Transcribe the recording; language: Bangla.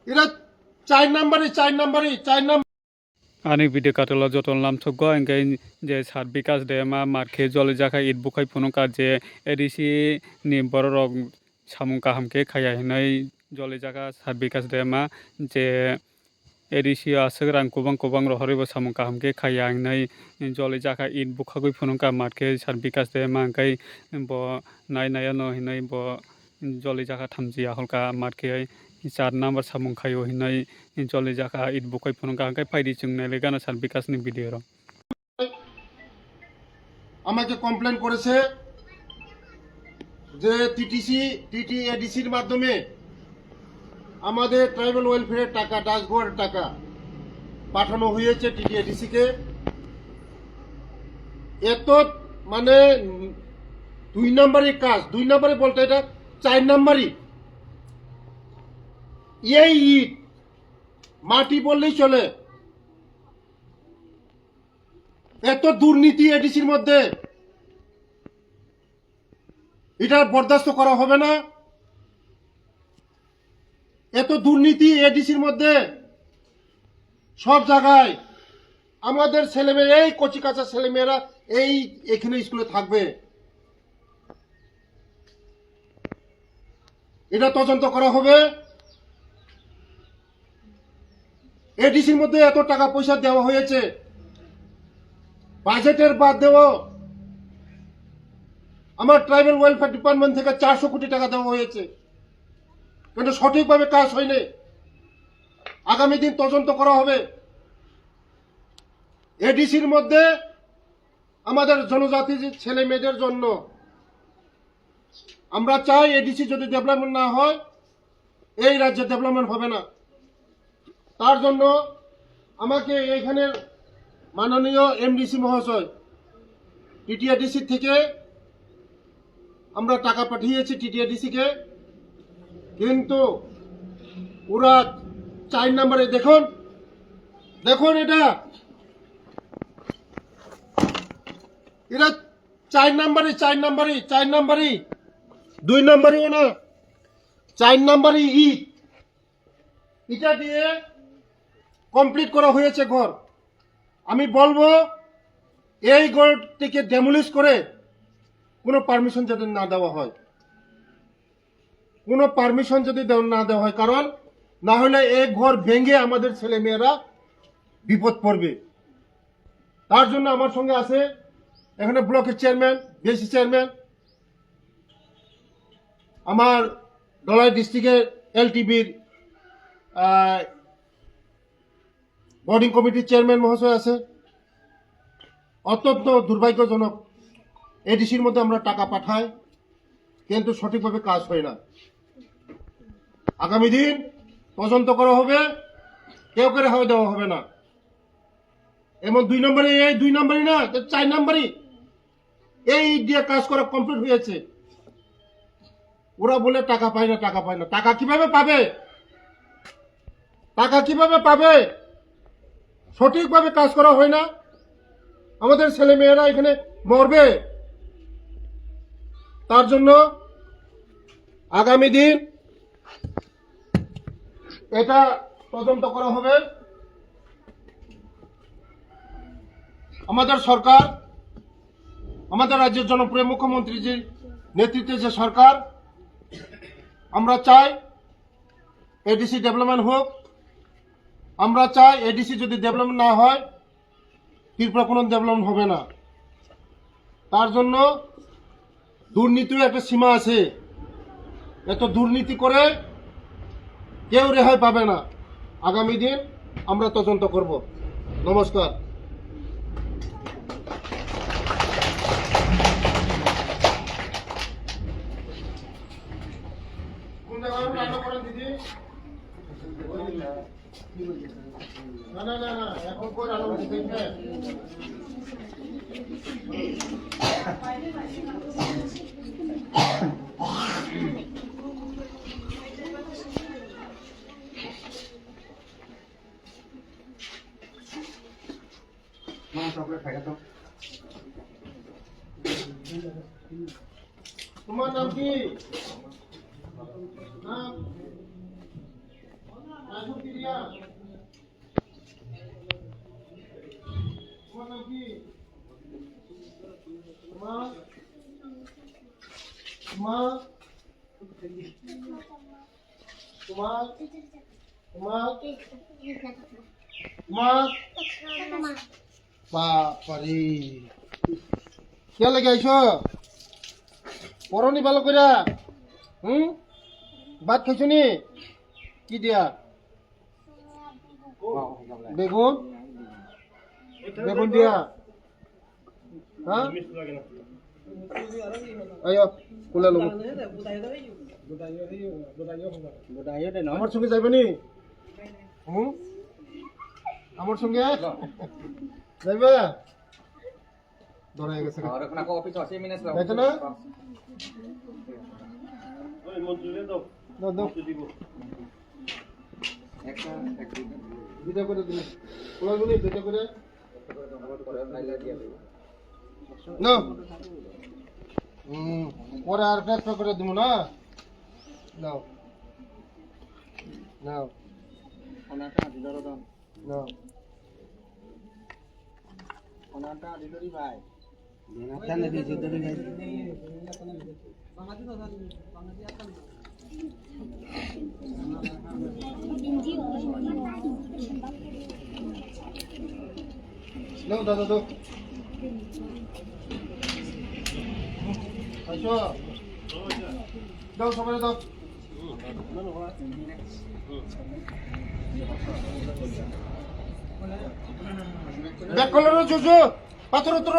এরা 4 number Ani video katala jotol nam thoggo engkai je sar bikas de ma marke jole jaka it bukai phunung ka je edisi ni borok samung kaham ke khaya hinai jole jaka sar bikas de ma je edisi asuk rang kubang rohori bo samung kaham ke khaya hinai jole jaka it bukagoi phunung ka marke sar bikas de ma engkai bo nai no hinai bo jole jaka thamji aholka marke 4 number samung khayo hinai jole jaka it bukai phunung ka engkai paidi chungnai legana sar bikas ni video ro আমাকে কমপ্লেন করেছে যে টিটিএডিসির মাধ্যমে আমাদের ট্রাইবাল ওয়েলফেয়ারের টাকা ডাসবোর্ডের টাকা পাঠানো হয়েছে টিটিএডিসি কে। এত মানে 2 নম্বরের কাজ, 2 নম্বরে বলতে এটা 4 নম্বরই। এই ইট মাটি বললেই চলে। এত দুর্নীতি এডিসির মধ্যে, এটা বরদাস্ত করা হবে না। এত দুর্নীতি এডিসির মধ্যে সব জায়গায় আমাদের ছেলেমেয়ে, এই কচিকাঁচা ছেলেমেয়েরা এখানে স্কুলে থাকবে, এটা তদন্ত করা হবে। এডিসির মধ্যে এত টাকা পয়সা দেওয়া হয়েছে, বাজেটের বাদ দেওয়া আমার ট্রাইবাল ওয়েলফেয়ার ডিপার্টমেন্ট থেকে 400 কোটি টাকা দেওয়া হয়েছে, কিন্তু সঠিকভাবে কাজ হয়নি। আগামী দিন তদন্ত করা হবে। এডিসির মধ্যে আমাদের জনজাতি ছেলে মেয়েদের জন্য আমরা চাই, এডিসি যদি ডেভেলপমেন্ট না হয় এই রাজ্যে ডেভেলপমেন্ট হবে না। তার জন্য আমাকে এখানে মাননীয় এমডিসি মহাশয় টিটিএডিসি থেকে আমরা টাকা পাঠিয়েছি টিটিএডিসি কে, কিন্তু ওরা 4 নম্বরে দেখুন এটা 4 নম্বরই 2 নম্বরইও না, 4 নম্বরই ইটা দিয়ে কমপ্লিট করা হয়েছে ঘর। আমি বলবো এই ঘরটিকে ডেমোলিশ করে কোনো পারমিশন যদি না দেওয়া হয়, কারণ না হলে এই ঘর ভেঙে আমাদের ছেলে মেয়েরা বিপদ পড়বে। তার জন্য আমার সঙ্গে আছে এখানে ব্লকের চেয়ারম্যান, বিএসসি চেয়ারম্যান, আমার ধলাই ডিস্ট্রিক্টের এলটিবির বোর্ডিং কমিটির চেয়ারম্যান মহাশয় আছে। অত্যন্ত দুর্ভাগ্যজনক, এডিসির মধ্যে আমরা টাকা পাঠাই কিন্তু সঠিকভাবে কাজ হয় না। আগামী দিন তদন্ত করা হবে, কেউ করে হয়ে দেওয়া হবে না। এবং 2 নম্বরে, এই 2 নম্বরই না, 4 নম্বরই এই দিয়ে কাজ করা কমপ্লিট হয়েছে। ওরা বলে টাকা পায় না। টাকা কিভাবে পাবে? সঠিকভাবে কাজ করা হয় না, আমাদের ছেলে মেয়েরা এখানে মরবে। তার জন্য আগামী দিন এটা তদন্ত করা হবে। আমাদের সরকার, আমাদের রাজ্যের জনপ্রিয় মুখ্যমন্ত্রীজির নেতৃত্বে যে সরকার, আমরা চাই এডিসি ডেভেলপমেন্ট হোক। আমরা চাই এডিসি যদি ডেভেলপমেন্ট না হয় ত্রিপুরা কোনো ডেভেলপমেন্ট হবে না। তার জন্য দুর্নীতির একটা সীমা আছে। এত দুর্নীতি করে কেউ রেহাই পাবে না। আগামী দিন আমরা তদন্ত করব। নমস্কার। কোন জায়গায় রান্না করেন দিদি? না, এখন কই রান্না করতে দেখবে? তোমার নাম কি? নাম আসো কি রিয়া তোমার নাম কি মা মা তোমার তোমার তোমার বাপারে কে লাগে আইছো পরনি ভালো কইরা ভাত খাইছো নি কি দিয়া বেগুন বেগুন দিয়া হ্যাঁ আয়ো কোলা লোক আমার সঙ্গে যাইবে নি আমার সঙ্গে যাইবে ধরা গেছে যাইতো না দাও দাও দুটা করে দিন কোলাগুলি দুটা করে না পরে আর একটা করে দিব না নাও নাও নাও নাও দাদা দাও আচ্ছা দাও সবাই দাও ব্যাক করলো জোজো পাথর উত্তর